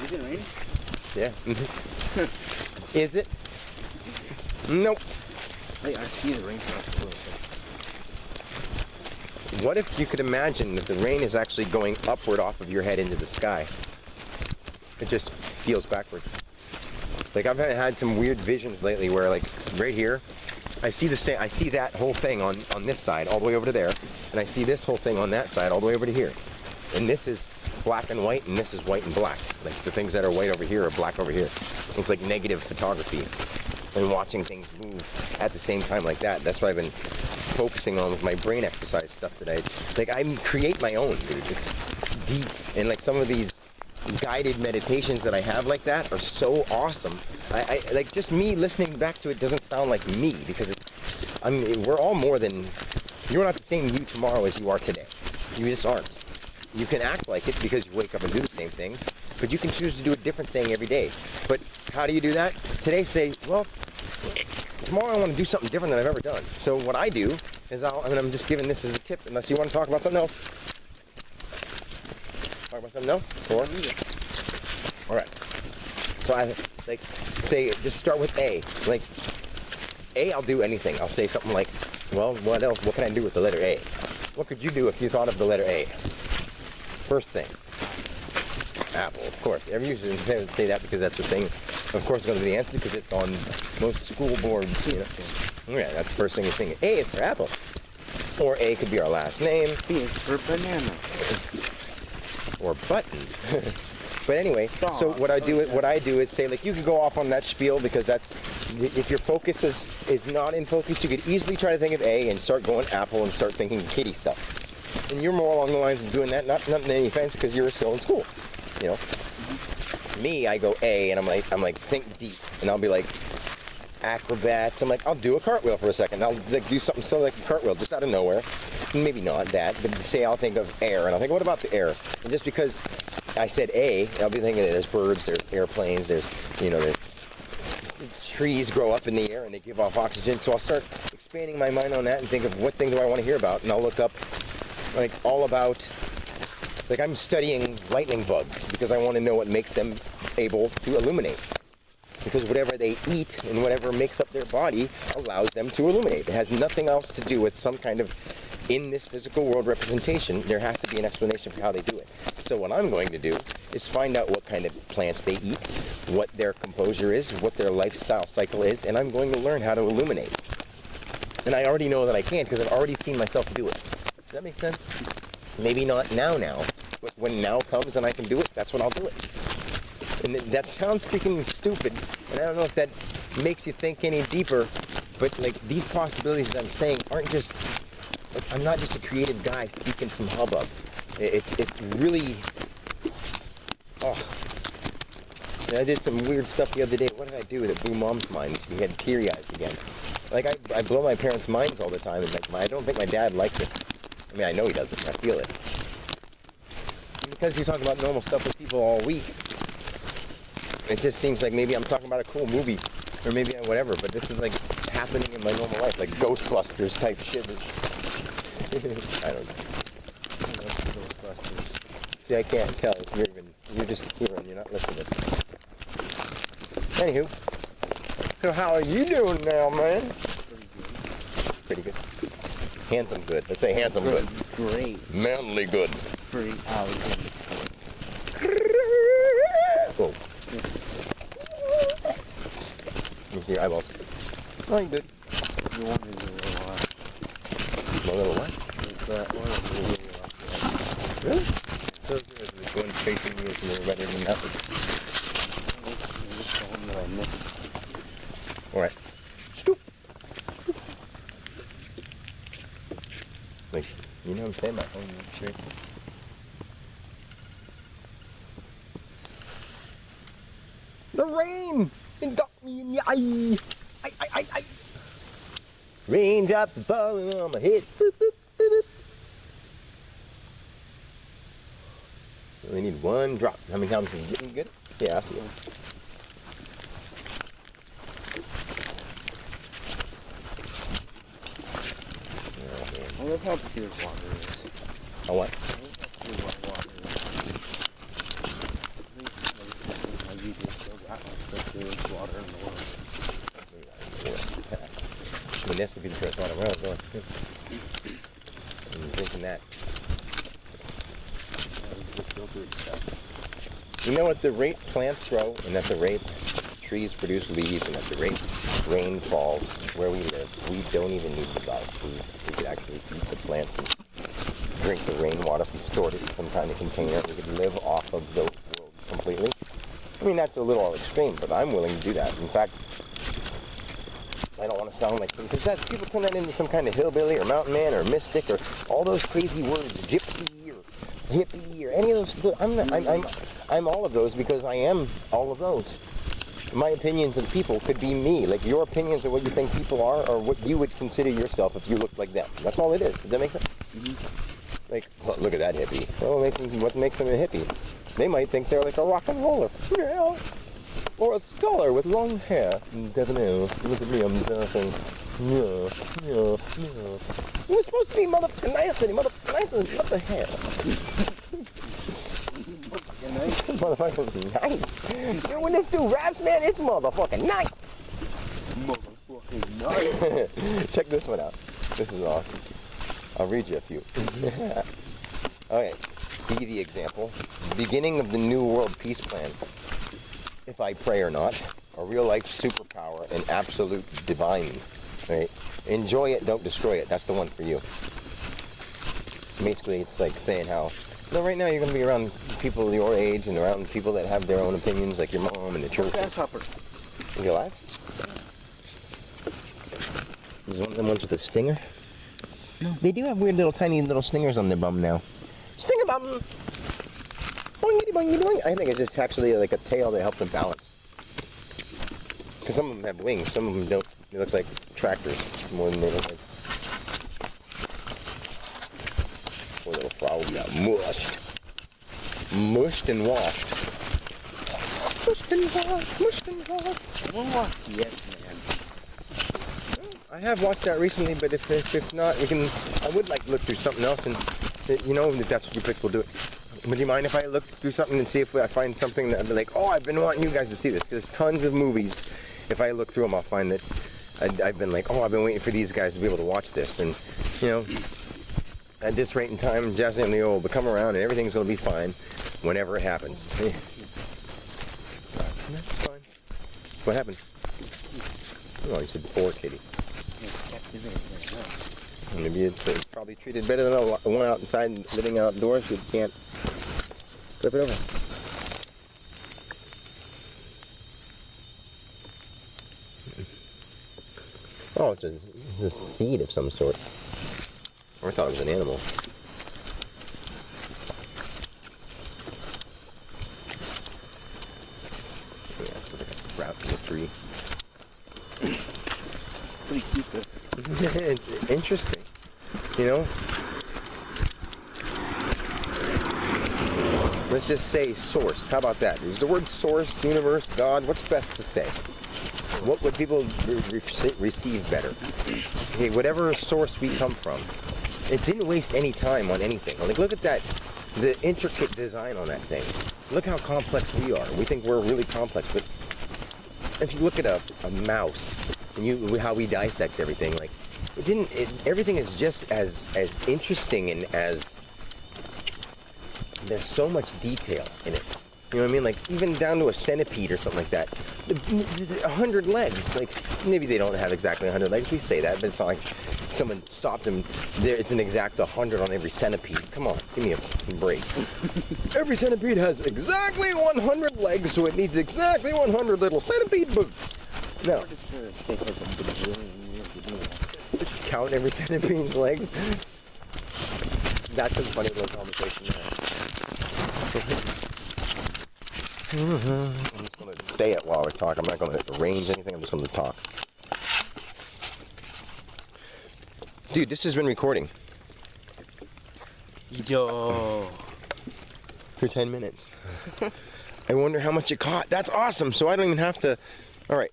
Is it raining? Yeah. Is it? Nope. Hey, I see the rain clouds. What if you could imagine that the rain is actually going upward off of your head into the sky? It just feels backwards. Like I've had some weird visions lately where like right here, I see that whole thing on this side all the way over to there, and I see this whole thing on that side all the way over to here. And this is black and white, and this is white and black. Like the things that are white over here are black over here. It's like negative photography. And watching things move at the same time like that. That's what I've been focusing on with my brain exercise stuff today. Like I create my own, dude. It's deep. And like some of these guided meditations that I have like that are so awesome. I like just me listening back to it doesn't sound like me because we're all more than, you're not the same you tomorrow as you are today. You just aren't. You can act like it because you wake up and do the same things, but you can choose to do a different thing every day. But how do you do that? Today say, well, tomorrow I want to do something different than I've ever done. So what I do is I'm just giving this as a tip, unless you want to talk about something else. Talk about something else? Or? All right. So I like say, just start with A. Like A, I'll do anything. I'll say something like, well, what else? What can I do with the letter A? What could you do if you thought of the letter A? First thing. Apple, of course. Every user say that because that's the thing. Of course, it's going to be the answer because it's on most school boards. You know. Yeah, that's the first thing you think. A is for apple, or A could be our last name. B is for banana. Or button. But anyway, so what I do is say, like, you could go off on that spiel because that's, if your focus is not in focus, you could easily try to think of A and start going apple and start thinking kitty stuff. And you're more along the lines of doing that, not in any offense, because you're still in school. You know, me, I go A, and I'm like think deep, and I'll be like acrobats. I'm like, I'll do a cartwheel for a second. I'll like do something so like a cartwheel just out of nowhere. Maybe not that, but say I'll think of air, and I'll think, what about the air? And just because I said A, I'll be thinking there's birds, there's airplanes, there's trees grow up in the air and they give off oxygen. So I'll start expanding my mind on that and think of what thing do I want to hear about, and I'll look up like all about. Like I'm studying lightning bugs because I want to know what makes them able to illuminate. Because whatever they eat and whatever makes up their body allows them to illuminate. It has nothing else to do with some kind of, in this physical world representation, there has to be an explanation for how they do it. So what I'm going to do is find out what kind of plants they eat, what their composure is, what their lifestyle cycle is, and I'm going to learn how to illuminate. And I already know that I can because I've already seen myself do it. Does that make sense? Maybe not now, but when now comes and I can do it, that's when I'll do it. And that sounds freaking stupid, and I don't know if that makes you think any deeper, but like these possibilities that I'm saying aren't just, like, I'm not just a creative guy speaking some hubbub. It's really, oh. And I did some weird stuff the other day. What did I do that blew Mom's mind? She had teary eyes again. Like I blow my parents' minds all the time, and like I don't think my dad likes it. I mean, I know he doesn't. I feel it. And because you talk about normal stuff with people all week, it just seems like maybe I'm talking about a cool movie, or maybe whatever, but this is like happening in my normal life, like Ghostbusters type shit. I don't know. Ghostbusters. See, I can't tell. You're just hearing, you're not listening. Anywho, so how are you doing now, man? Pretty good. Handsome good. Let's say handsome good. Great. Manly good. Pretty out. Whoa. Let me see your eyeballs. Oh, you good. The one is a little off. A little what? That one is a little off. Really? So the one facing me is a little better than that one. This one that I missed. Alright. Stoop. Like, you know what I'm saying about holding it straight? The rain! It got me in the eye! I. Raindrops are falling on my head. Boop, boop, boop, boop. So we need one drop. How many times is it getting good? Yeah, I see it. I love how pure water is. A what? I love how pure water is. this would be the first one around. So I'm drinking that. You know, at the rate plants grow, and at the rate trees produce leaves, and at the rate rain falls where we live, we don't even need to buy food. We could actually eat the plants and drink the rainwater if we stored it in some kind of container. We could live off of the world completely. I mean, that's a little extreme, but I'm willing to do that. In fact, I don't want to sound like, because that people turn that into some kind of hillbilly or mountain man or mystic or all those crazy words, gypsy or hippie or any of those. I'm all of those because I am all of those. My opinions of people could be me. Like your opinions of what you think people are or what you would consider yourself if you looked like them. That's all it is. Does that make sense? Mm-hmm. Like, oh, look at that hippie. Well, what makes them a hippie? They might think they're like a rock and roller. Yeah. Or a scholar with long hair. Never know. Look at me, I'm dancing. Yeah. It was supposed to be motherfucking nice, what the hell? Motherfucking nice. You know, when this dude raps, man, it's motherfucking nice. Motherfucking nice. Check this one out. This is awesome. I'll read you a few. Okay, be the example. Beginning of the New World Peace Plan. If I pray or not, a real life superpower and absolute divine. Right? Enjoy it, don't destroy it. That's the one for you. Basically, it's like saying how, no, right now you're going to be around people your age and around people that have their own opinions, like your mom and the church. Grasshopper. Is he alive? Is one of them ones with a stinger? No. They do have weird little tiny little stingers on their bum now. Stinger bum! Boingity boingity boing. I think it's just actually like a tail that helps them balance. Because some of them have wings, some of them don't. They look like tractors more than they look like. Poor little frog got mushed. Mushed and washed. Mushed and washed, mushed and washed. I haven't watched yet, man. I have watched that recently, but if not, we can. I would like to look through something else, and you know, if that's what you pick, we'll do it. Would you mind if I look through something and see if I find something that I'd be like, oh, I've been wanting you guys to see this? Because there's tons of movies. If I look through them, I'll find that I've been like, oh, I've been waiting for these guys to be able to watch this. And, you know, at this rate in time, Jazzy and Leo will come around and everything's going to be fine whenever it happens. That's fine. What happened? Oh, you said poor kitty. Maybe it's probably treated better than the one out inside and living outdoors. You can't flip it over. Oh, it's a seed of some sort. Or I thought it was an animal. Yeah, it's like a sprout in the tree. Pretty cute though. It's interesting, you know? Let's just say source. How about that? Is the word source, universe, God, what's best to say? What would people receive better? Okay, whatever source we come from, it didn't waste any time on anything. Like, look at that, the intricate design on that thing. Look how complex we are. We think we're really complex, but if you look at a mouse, and how we dissect everything, like, everything is just as interesting and as, there's so much detail in it. You know what I mean? Like, even down to a centipede or something like that. 100 legs. Like, maybe they don't have exactly 100 legs. We say that, but it's not like someone stopped them. It's an exact 100 on every centipede. Come on, give me a break. Every centipede has exactly 100 legs, so it needs exactly 100 little centipede boots. No. Just count every centipede's legs. That's a funny little conversation there. I'm just going to say it while we talk. I'm not going to arrange anything. I'm just going to talk. Dude, this has been recording. Yo. For 10 minutes. I wonder how much it caught. That's awesome. So I don't even have to... All right.